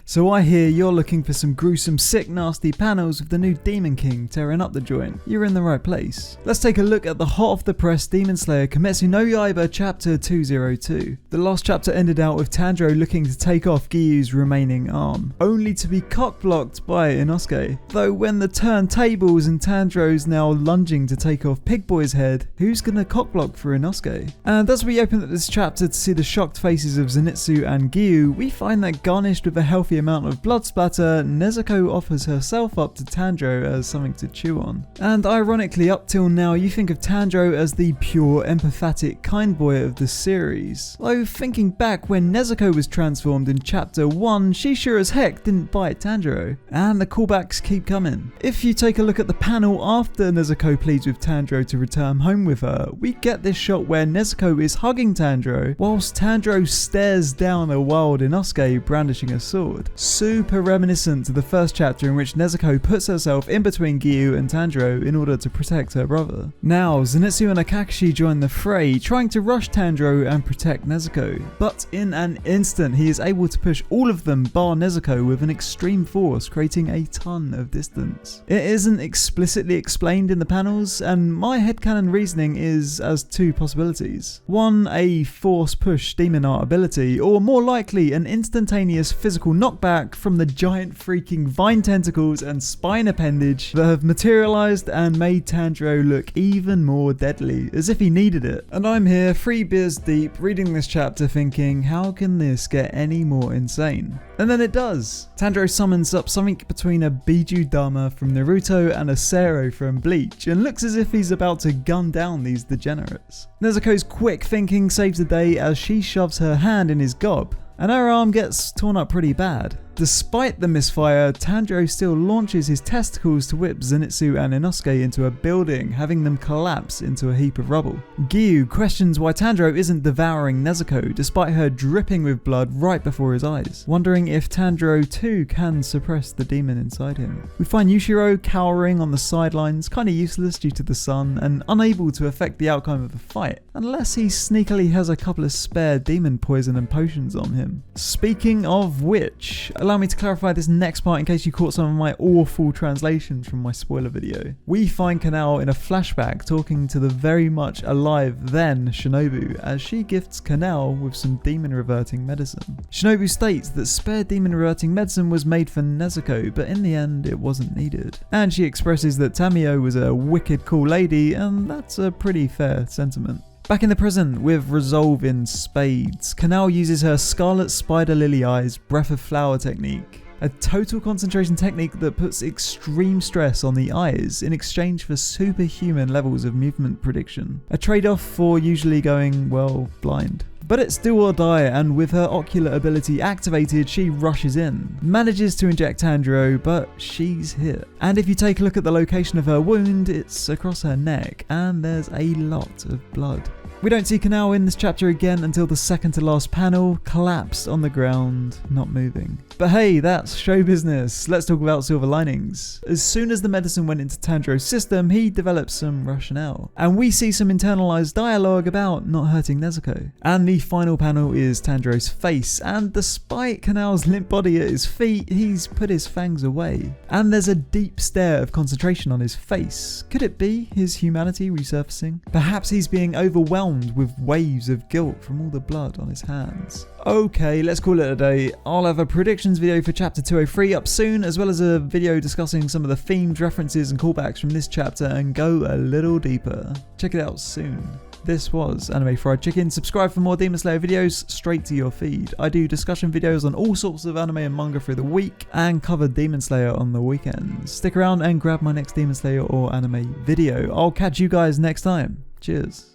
So I hear you're looking for some gruesome, sick, nasty panels with the new Demon King tearing up the joint. You're in the right place. Let's take a look at the hot off the press Demon Slayer Kimetsu no Yaiba chapter 202. The last chapter ended out with Tanjiro looking to take off Giyuu's remaining arm, only to be cockblocked by Inosuke. Though when the turntables and Tanjiro's now lunging to take off Pig Boy's head, who's gonna cockblock for Inosuke? And as we open up this chapter to see the shocked faces of Zenitsu and Giyuu, we find that garnished with a healthy amount of blood splatter, Nezuko offers herself up to Tanjiro as something to chew on. And ironically, up till now you think of Tanjiro as the pure, empathetic, kind boy of the series. Though thinking back when Nezuko was transformed in chapter 1, she sure as heck didn't bite Tanjiro. And the callbacks keep coming. If you take a look at the panel after Nezuko pleads with Tanjiro to return home with her, we get this shot where Nezuko is hugging Tanjiro whilst Tanjiro stares down a wild Inosuke brandishing a sword. Super reminiscent to the first chapter in which Nezuko puts herself in between Giyuu and Tanjiro in order to protect her brother. Now, Zenitsu and Kakashi join the fray, trying to rush Tanjiro and protect Nezuko. But in an instant, he is able to push all of them bar Nezuko with an extreme force, creating a ton of distance. It isn't explicitly explained in the panels, and my headcanon reasoning is as two possibilities. One, a force push demon art ability, or more likely an instantaneous physical knockback from the giant freaking vine tentacles and spine appendage that have materialized and made Tanjiro look even more deadly, as if he needed it. And I'm here, 3 beers deep, reading this chapter thinking, how can this get any more insane? And then it does. Tanjiro summons up something between a Biju Dama from Naruto and a Sero from Bleach, and looks as if he's about to gun down these degenerates. Nezuko's quick thinking saves the day as she shoves her hand in his gob, and her arm gets torn up pretty bad. Despite the misfire, Tanjiro still launches his testicles to whip Zenitsu and Inosuke into a building, having them collapse into a heap of rubble. Giyuu questions why Tanjiro isn't devouring Nezuko despite her dripping with blood right before his eyes, wondering if Tanjiro too can suppress the demon inside him. We find Yushiro cowering on the sidelines, kinda useless due to the sun and unable to affect the outcome of the fight, unless he sneakily has a couple of spare demon poison and potions on him. Speaking of which, allow me to clarify this next part in case you caught some of my awful translations from my spoiler video. We find Kanao in a flashback talking to the very much alive then Shinobu as she gifts Kanao with some demon reverting medicine. Shinobu states that spare demon reverting medicine was made for Nezuko, but in the end it wasn't needed. And she expresses that Tamio was a wicked cool lady, and that's a pretty fair sentiment. Back in the present, with resolve in spades, Kanao uses her Scarlet Spider Lily Eyes Breath of Flower technique, a total concentration technique that puts extreme stress on the eyes in exchange for superhuman levels of movement prediction, a trade-off for usually going, well, blind. But it's do or die, and with her ocular ability activated, she rushes in, manages to inject Tanjiro, but she's hit. And if you take a look at the location of her wound, it's across her neck, and there's a lot of blood. We don't see Kanao in this chapter again until the second to last panel, collapsed on the ground, not moving. But hey, that's show business. Let's talk about silver linings. As soon as the medicine went into Tanjiro's system, he developed some rationale. And we see some internalized dialogue about not hurting Nezuko. And the final panel is Tanjiro's face, and despite Kanao's limp body at his feet, he's put his fangs away. And there's a deep stare of concentration on his face. Could it be his humanity resurfacing? Perhaps he's being overwhelmed with waves of guilt from all the blood on his hands. Okay, let's call it a day. I'll have a predictions video for chapter 203 up soon, as well as a video discussing some of the themes, references and callbacks from this chapter and go a little deeper. Check it out soon. This was Anime Fried Chicken. Subscribe for more Demon Slayer videos straight to your feed. I do discussion videos on all sorts of anime and manga through the week and cover Demon Slayer on the weekends. Stick around and grab my next Demon Slayer or anime video. I'll catch you guys next time. Cheers.